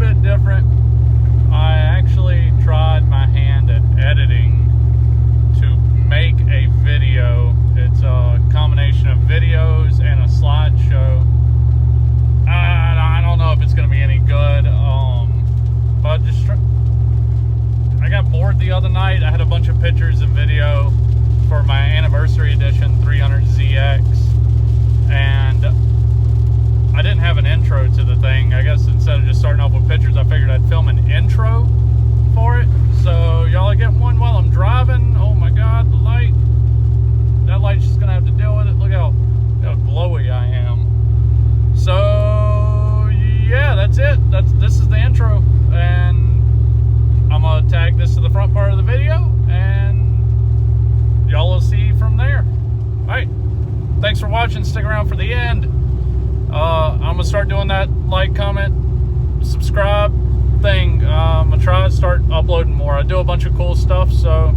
bit different. I actually tried my hand at editing to make a video. It's a combination of videos and a slideshow. I don't know if it's going to be any good, but I got bored the other night. I had a bunch of pictures and video for my anniversary edition 300ZX, and I didn't have an intro to the thing. I guess instead of just starting off with pictures, I figured I'd film an intro for it. So y'all are getting one while I'm driving. Oh my God, the light. That light's just gonna have to deal with it. Look how glowy I am. So yeah, that's it. This is the intro, and I'm gonna tag this to the front part of the video, and y'all will see from there. All right, thanks for watching. Stick around for the end. I'm gonna start doing that like, comment, subscribe thing. I'm gonna try to start uploading more. I do a bunch of cool stuff, so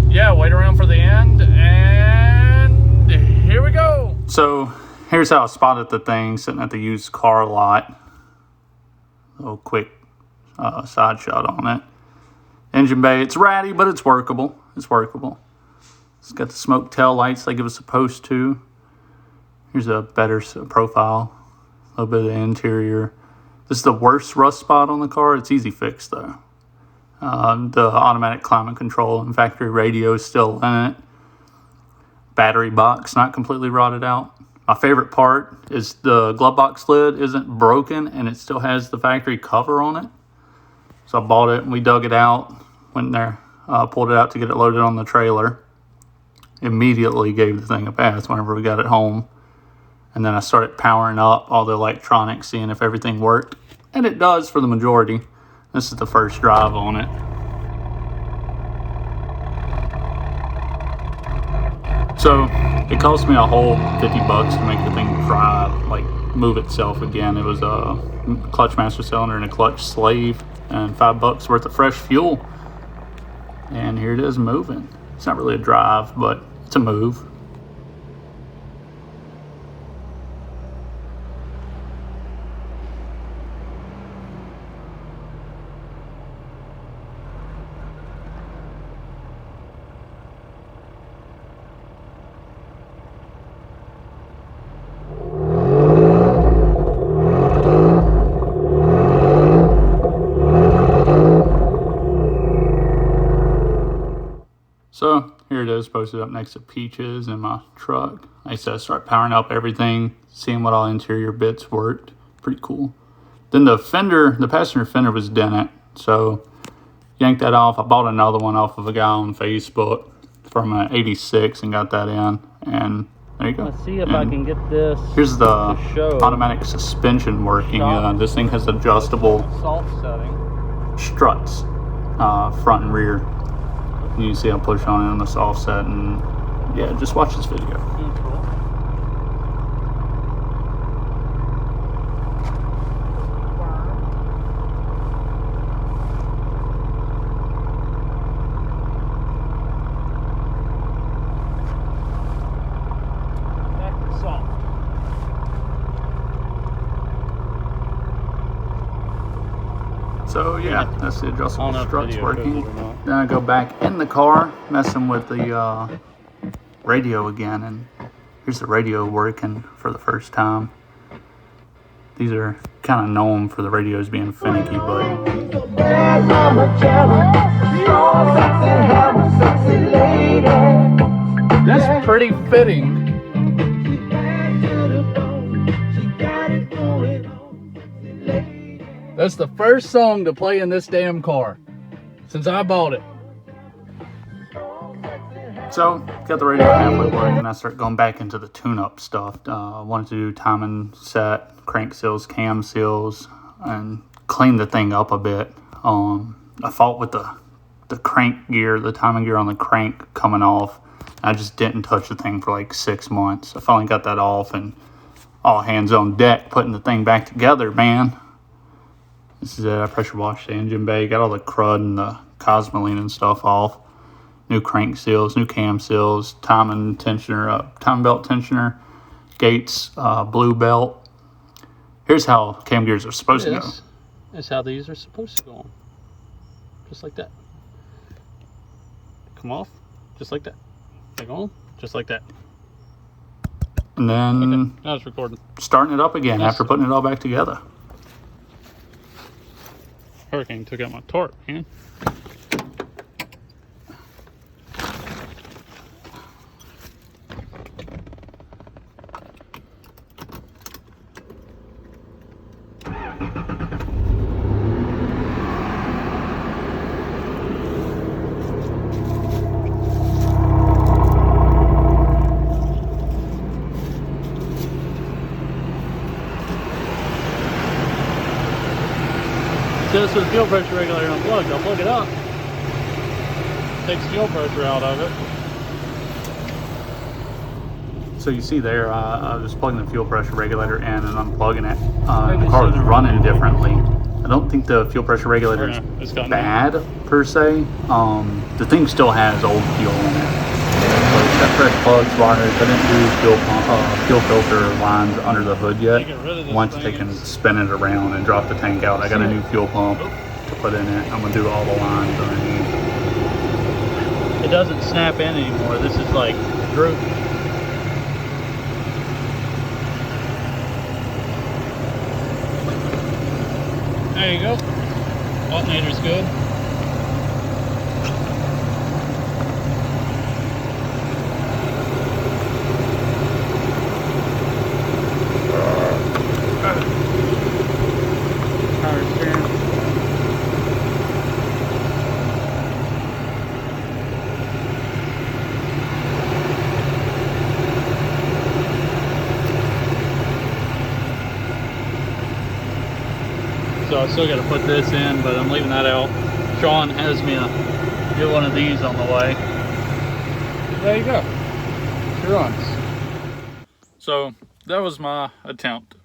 yeah, wait around for the end, and here we go. So here's how I spotted the thing sitting at the used car lot. A little quick side shot on it. Engine bay, it's ratty, but it's workable. It's workable. It's got the smoke tail lights like it was supposed to. Here's a better profile. A little bit of the interior. This is the worst rust spot on the car. It's easy fix though. The automatic climate control and factory radio is still in it. Battery box not completely rotted out. My favorite part is the glove box lid isn't broken and it still has the factory cover on it. So I bought it and we dug it out. Went in there, pulled it out to get it loaded on the trailer. Immediately gave the thing a pass whenever we got it home. And then I started powering up all the electronics, seeing if everything worked. And it does for the majority. This is the first drive on it. So it cost me a whole $50 to make the thing drive, like move itself again. It was a clutch master cylinder and a clutch slave and $5 worth of fresh fuel. And here it is moving. It's not really a drive, but it's a move. So here it is, posted up next to Peaches in my truck. I said start powering up everything, seeing what all interior bits worked. Pretty cool. Then the fender, the passenger fender was dented. So yanked that off. I bought another one off of a guy on Facebook from an 86 and got that in. And there you go. Let's see if I can get this. Here's the automatic suspension working. This thing has adjustable soft setting struts, front and rear. You can see I'll push on it on the soft set, and yeah, just watch this video. So yeah, that's the adjustable struts working. Then I go back in the car, messing with the radio again, and here's the radio working for the first time. These are kind of known for the radios being finicky, but that's pretty fitting. That's the first song to play in this damn car since I bought it. So, got the radio halfway working, I start going back into the tune-up stuff. I wanted to do timing set, crank seals, cam seals, and clean the thing up a bit. I fought with the crank gear, the timing gear on the crank coming off. I just didn't touch the thing for like 6 months. I finally got that off, and all hands on deck putting the thing back together, man. This is it. I pressure washed the engine bay, got all the crud and the cosmoline and stuff off. New crank seals, new cam seals, timing tensioner, timing belt tensioner, gates, blue belt. Here's how cam gears are supposed to go. is how these are supposed to go on. Just like that. Come off, just like that. They go on, just like that. And then Okay, now it's recording. starting it up again That's after putting it all back together. Hurricane took out my tarp, man. So this was fuel pressure regulator unplugged. I'll plug it up. Takes fuel pressure out of it. So you see there, I was plugging the fuel pressure regulator in and unplugging it. The car was running differently. I don't think the fuel pressure regulator is bad per se. The thing still has old fuel in it. So it's got fresh plugs, wires. I didn't do fuel filter lines under the hood yet. Once they can spin it around and drop the tank out, I got a new fuel pump to put in it. I'm gonna do all the lines underneath. It doesn't snap in anymore. This is like droopy. There you go. Alternator's good. Power steering. So I still got to put this in, but I'm leaving that out. Sean has me get one of these on the way. There you go. She runs. So that was my attempt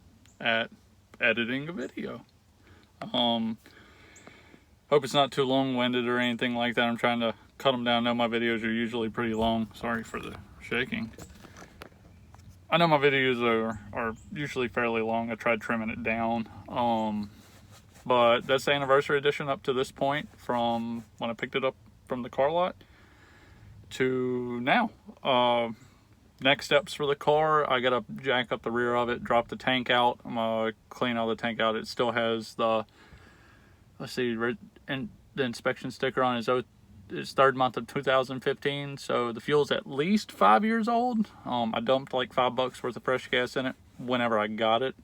at editing a video. Hope it's not too long-winded or anything like that. I'm trying to cut them down. I know my videos are usually pretty long. Sorry for the shaking. I know my videos are usually fairly long. I tried trimming it down. But that's the anniversary edition up to this point, from when I picked it up from the car lot to now. Next steps for the car, I gotta jack up the rear of it, drop the tank out. I'm gonna clean all the tank out. It still has the, let's see, and the inspection sticker on its third month of 2015, so the fuel's at least 5 years old. I dumped like $5 worth of fresh gas in it whenever I got it.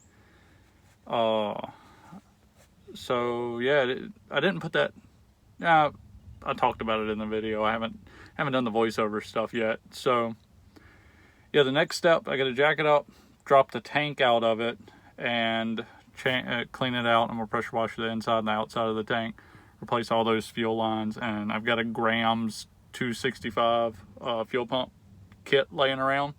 So yeah, I didn't put that. I talked about it in the video. I haven't done the voiceover stuff yet. So yeah, the next step, I got to jack it up, drop the tank out of it, and clean it out. I'm gonna pressure wash the inside and the outside of the tank, replace all those fuel lines, and I've got a Grams 265 fuel pump kit laying around.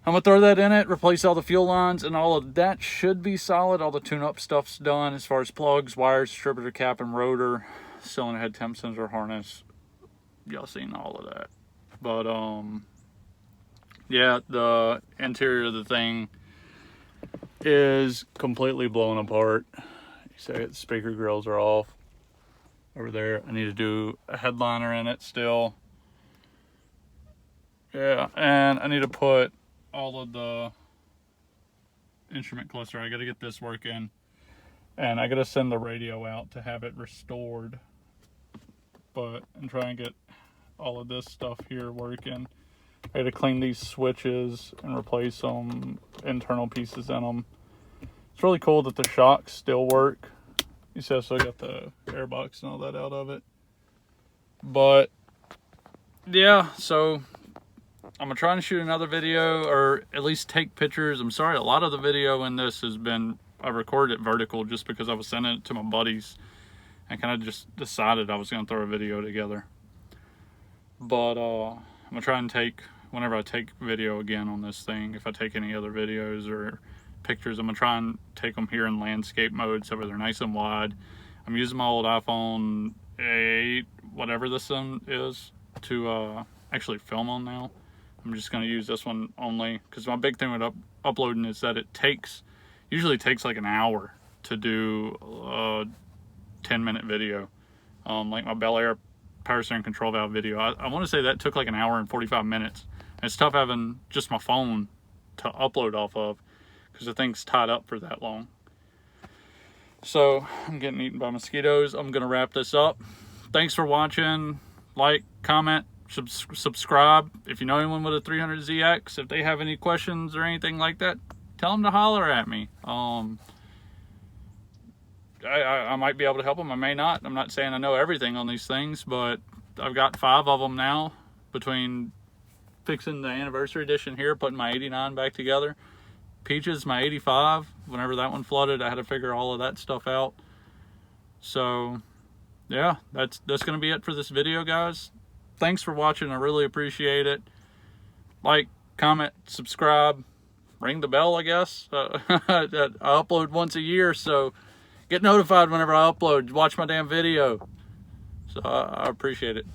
I'm gonna throw that in it, replace all the fuel lines, and all of that should be solid. All the tune-up stuff's done as far as plugs, wires, distributor cap, and rotor, cylinder head, temp sensor, harness. Y'all seen all of that. But yeah, the interior of the thing is completely blown apart. You see the speaker grills are off over there. I need to do a headliner in it still. Yeah, and I need to put all of the instrument cluster. I got to get this working, and I got to send the radio out to have it restored, and try and get all of this stuff here working. I got to clean these switches and replace some internal pieces in them. It's really cool that the shocks still work. You see I still got the airbox and all that out of it. But yeah, so I'm gonna try and shoot another video, or at least take pictures. I'm sorry, a lot of the video in this has been, I recorded it vertical just because I was sending it to my buddies and kind of just decided I was gonna throw a video together. But I'm gonna try and take, whenever I take video again on this thing, if I take any other videos or pictures, I'm gonna try and take them here in landscape mode so they're nice and wide. I'm using my old iPhone 8, whatever this one is, to actually film on now. I'm just going to use this one only, because my big thing with uploading is that it usually takes like an hour to do a 10-minute video. Like my Bel Air power steering control valve video. I want to say that took like an hour and 45 minutes. And it's tough having just my phone to upload off of because the thing's tied up for that long. So I'm getting eaten by mosquitoes. I'm going to wrap this up. Thanks for watching. Like, comment, subscribe. If you know anyone with a 300ZX, if they have any questions or anything like that, tell them to holler at me. I might be able to help them. I may not. I'm not saying I know everything on these things, but I've got 5 of them now between fixing the anniversary edition here, putting my 89 back together. Peaches, my 85. Whenever that one flooded, I had to figure all of that stuff out. So, yeah, that's going to be it for this video, guys. Thanks for watching. I really appreciate it. Like, comment, subscribe, ring the bell, I guess. I upload once a year, so get notified whenever I upload. Watch my damn video. So I appreciate it.